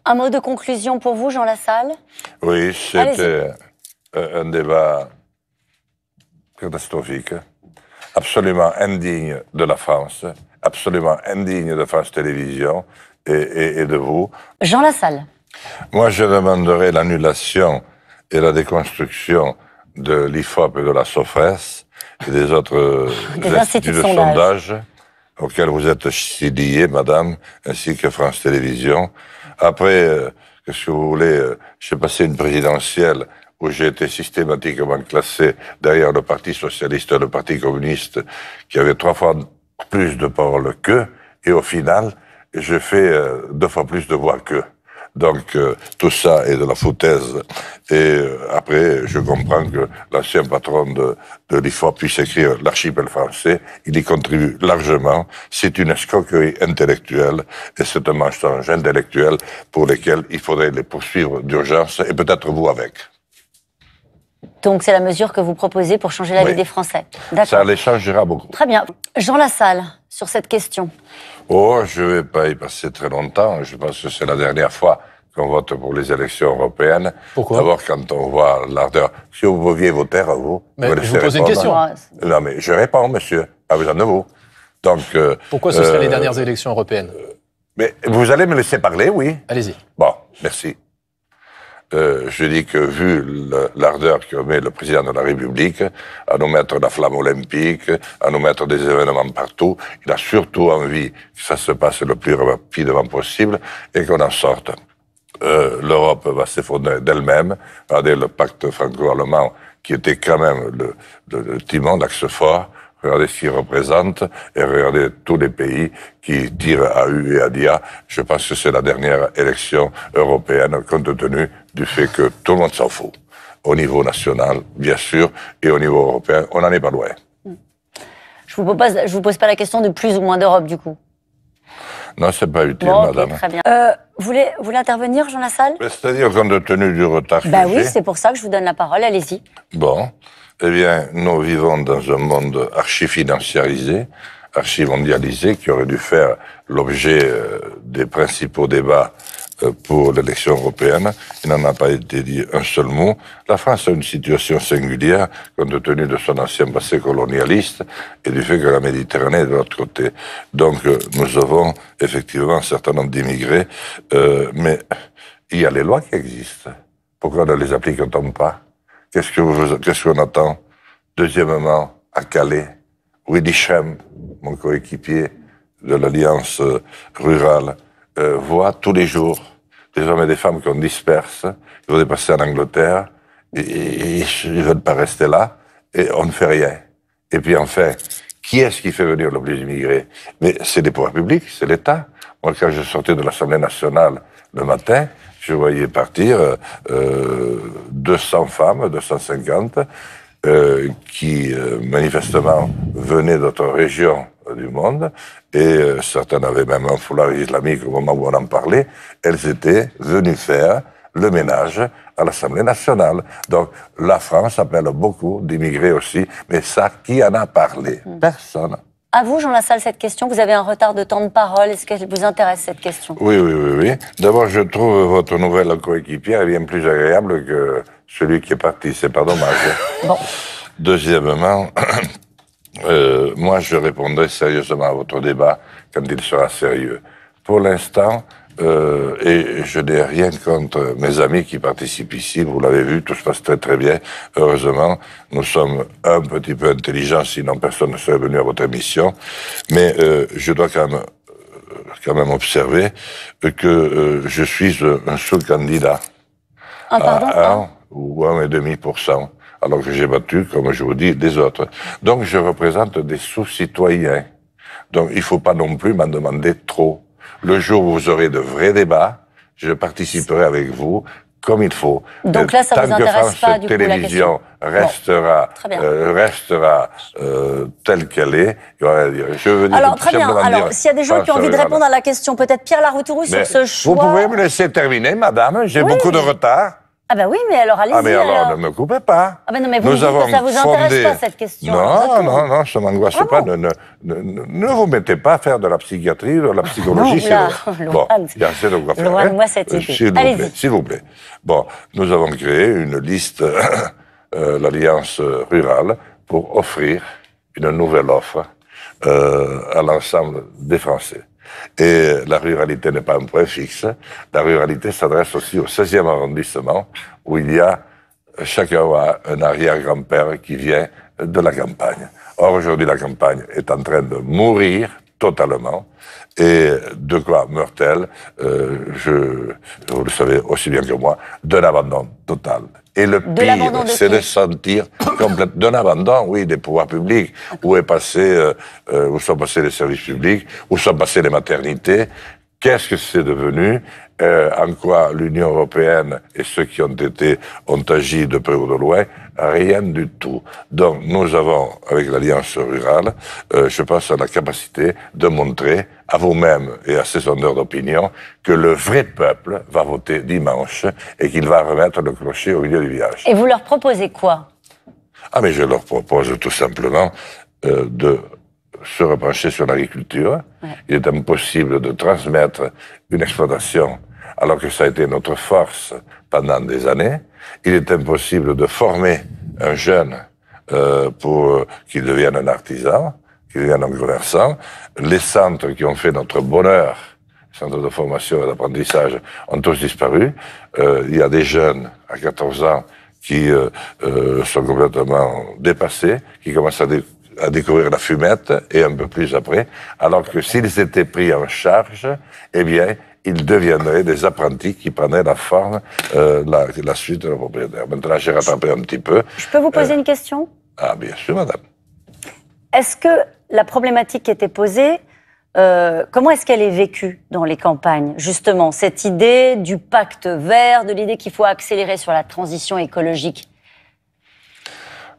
Un mot de conclusion pour vous, Jean Lassalle? Oui, c'était un débat catastrophique, absolument indigne de la France, absolument indigne de France Télévisions et de vous. Jean Lassalle. Moi, je demanderai l'annulation et la déconstruction de l'IFOP et de la SOFRES et des autres instituts de sondage auxquels vous êtes si liés, madame, ainsi que France Télévisions. Après, qu'est-ce que vous voulez, j'ai passé une présidentielle où j'ai été systématiquement classé derrière le Parti Socialiste et le Parti Communiste, qui avait 3 fois plus de parole qu'eux, et au final, j'ai fait 2 fois plus de voix qu'eux. Donc, tout ça est de la foutaise. Et après, je comprends que l'ancien patron de l'IFOP puisse écrire l'archipel français. Il y contribue largement. C'est une escroquerie intellectuelle et c'est un mensonge intellectuel pour lesquels il faudrait les poursuivre d'urgence et peut-être vous avec. Donc, c'est la mesure que vous proposez pour changer la vie des Français. D'accord. Ça les changera beaucoup. Très bien. Jean Lassalle, sur cette question. Oh, je ne vais pas y passer très longtemps. Je pense que c'est la dernière fois qu'on vote pour les élections européennes. Pourquoi? D'abord, quand on voit l'ardeur. Si vous pouviez voter à vous... Mais je vous pose une question. Non, mais je réponds, monsieur. Pas besoin de vous. Donc... Pourquoi ce seraient les dernières élections européennes? Mais vous allez me laisser parler, oui? Allez-y. Bon, merci. Je dis que vu l'ardeur que met le président de la République à nous mettre la flamme olympique, à nous mettre des événements partout, il a surtout envie que ça se passe le plus rapidement possible et qu'on en sorte. L'Europe va s'effondrer d'elle-même. Regardez le pacte franco-allemand qui était quand même le timon, l'axe fort. Regardez ce qu'il représente et regardez tous les pays qui tirent à U et à dia. Je pense que c'est la dernière élection européenne compte tenu du fait que tout le monde s'en fout. Au niveau national, bien sûr, et au niveau européen, on n'en est pas loin. Je vous pose pas la question de plus ou moins d'Europe, du coup. Non, c'est pas utile, bon, madame. Okay, très bien. Vous voulez intervenir, Jean Lassalle? C'est-à-dire compte tenu du retard que oui, j'ai. c'est pour ça que je vous donne la parole, allez-y. Bon. Eh bien, nous vivons dans un monde archi-financiarisé, archi-mondialisé, qui aurait dû faire l'objet des principaux débats pour l'élection européenne. Il n'en a pas été dit un seul mot. La France a une situation singulière, compte tenu de son ancien passé colonialiste et du fait que la Méditerranée est de l'autre côté. Donc, nous avons effectivement un certain nombre d'immigrés, mais il y a les lois qui existent. Pourquoi ne les applique-t-on pas? Qu'est-ce qu'on attend? Deuxièmement, à Calais, Willy Schem, mon coéquipier de l'Alliance rurale, voit tous les jours des hommes et des femmes qu'on disperse, ils vont passer en Angleterre, et ils ne veulent pas rester là, et on ne fait rien. Et puis enfin, qui est-ce qui fait venir le plus d'immigrés? Mais c'est les pouvoirs publics, c'est l'État. Moi, quand je sortais de l'Assemblée nationale le matin, je voyais partir 200 femmes, 250, qui manifestement venaient d'autres régions du monde, et certaines avaient même un foulard islamique au moment où on en parlait. Elles étaient venues faire le ménage à l'Assemblée nationale. Donc la France appelle beaucoup d'immigrés aussi, mais ça, qui en a parlé? Personne. À vous, Jean Lassalle, cette question. Vous avez un retard de temps de parole. Est-ce qu'elle vous intéresse, cette question? Oui. D'abord, je trouve votre nouvelle coéquipière bien plus agréable que celui qui est parti. C'est pas dommage. Bon. Deuxièmement, moi, je répondrai sérieusement à votre débat quand il sera sérieux. Pour l'instant, et je n'ai rien contre mes amis qui participent ici, vous l'avez vu, tout se passe très très bien. Heureusement, nous sommes un petit peu intelligents, sinon personne ne serait venu à votre émission. Mais je dois quand même observer que je suis un sous-candidat à 1 ou 1,5%, alors que j'ai battu, comme je vous dis, des autres. Donc je représente des sous-citoyens. Donc il ne faut pas non plus m'en demander trop. Le jour où vous aurez de vrais débats, je participerai avec vous comme il faut. Donc là, ça vous intéresse pas, du coup, la question. Restera telle qu'elle est. Je veux dire, alors, très bien. Alors, s'il y a des gens qui ont envie de répondre à la question, peut-être Pierre Laroutourou sur ce choix... Vous pouvez me laisser terminer, madame? J'ai beaucoup de retard. Ah ben oui, mais alors allez-y. Ah mais alors, ne me coupez pas. Ah ben non, mais vous me dites que ça vous intéresse pas, cette question. Non, ça m'angoisse pas. Ne vous mettez pas à faire de la psychiatrie, de la psychologie. Bon, il y a assez de quoi faire. Loin de moi cette idée. S'il vous plaît. Bon, nous avons créé une liste, l'Alliance rurale, pour offrir une nouvelle offre à l'ensemble des Français. Et la ruralité n'est pas un point fixe. La ruralité s'adresse aussi au 16e arrondissement, où il y a chacun a un arrière-grand-père qui vient de la campagne. Or, aujourd'hui, la campagne est en train de mourir totalement. Et de quoi meurt-elle? Vous le savez aussi bien que moi, d'un abandon total. Et le pire, c'est de sentir complètement d'un abandon, oui, des pouvoirs publics. Où sont passés les services publics? Où sont passées les maternités? Qu'est-ce que c'est devenu? En quoi l'Union européenne et ceux qui ont agi de peu ou de loin? Rien du tout. Donc, nous avons, avec l'Alliance rurale, je pense, la capacité de montrer à vous-même et à ces sondeurs d'opinion que le vrai peuple va voter dimanche et qu'il va remettre le clocher au milieu du village. Et vous leur proposez quoi? Ah, mais je leur propose tout simplement de se repencher sur l'agriculture. Ouais. Il est impossible de transmettre une exploitation alors que ça a été notre force pendant des années. Il est impossible de former un jeune pour qu'il devienne un artisan, qu'il devienne un commerçant. Les centres qui ont fait notre bonheur, les centres de formation et d'apprentissage, ont tous disparu. Il y a des jeunes à 14 ans qui sont complètement dépassés, qui commencent à découvrir la fumette, et un peu plus après, alors que s'ils étaient pris en charge, eh bien, ils deviendraient des apprentis qui prendraient la forme, la suite de la propriétaire. Maintenant, j'ai rattrapé un petit peu. Je peux vous poser une question? Ah, bien sûr, madame. Est-ce que la problématique qui était posée, comment est-ce qu'elle est vécue dans les campagnes? Justement, cette idée du pacte vert, de l'idée qu'il faut accélérer sur la transition écologique.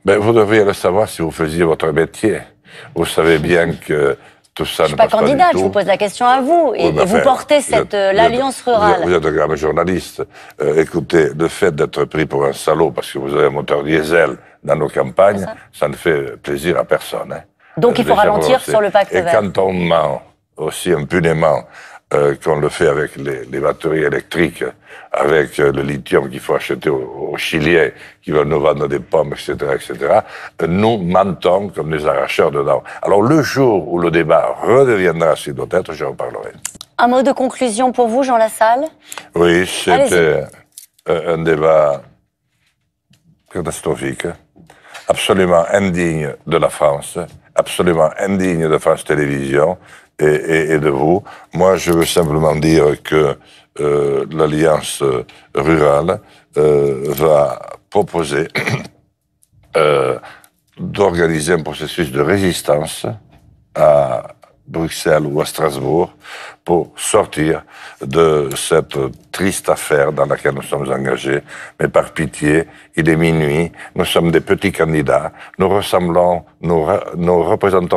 Ben, vous devriez le savoir si vous faisiez votre métier. Vous savez bien que tout ça ne passe pas du tout. Je ne suis pas candidate, je vous pose la question à vous. Et, vous portez l'Alliance rurale. Vous êtes un grand journaliste. Écoutez, le fait d'être pris pour un salaud parce que vous avez un moteur diesel dans nos campagnes, ça ne fait plaisir à personne. Hein. Donc il faut ralentir sur le pacte vert. Et quand on ment aussi impunément, qu'on le fait avec les batteries électriques, avec le lithium qu'il faut acheter aux Chiliens, qui veulent nous vendre des pommes, etc., etc., nous mentons comme des arracheurs de dents. Alors le jour où le débat redeviendra s'il doit être, je reparlerai. Un mot de conclusion pour vous, Jean Lassalle? Oui, c'était un débat catastrophique, absolument indigne de la France, absolument indigne de France Télévisions, et de vous. Moi, je veux simplement dire que l'Alliance rurale va proposer d'organiser un processus de résistance à Bruxelles ou à Strasbourg pour sortir de cette triste affaire dans laquelle nous sommes engagés. Mais par pitié, il est minuit, nous sommes des petits candidats, nous représentons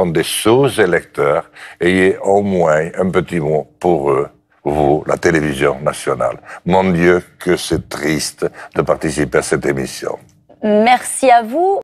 des sous-électeurs. Ayez au moins un petit mot pour eux, vous, la télévision nationale. Mon Dieu, que c'est triste de participer à cette émission. Merci à vous.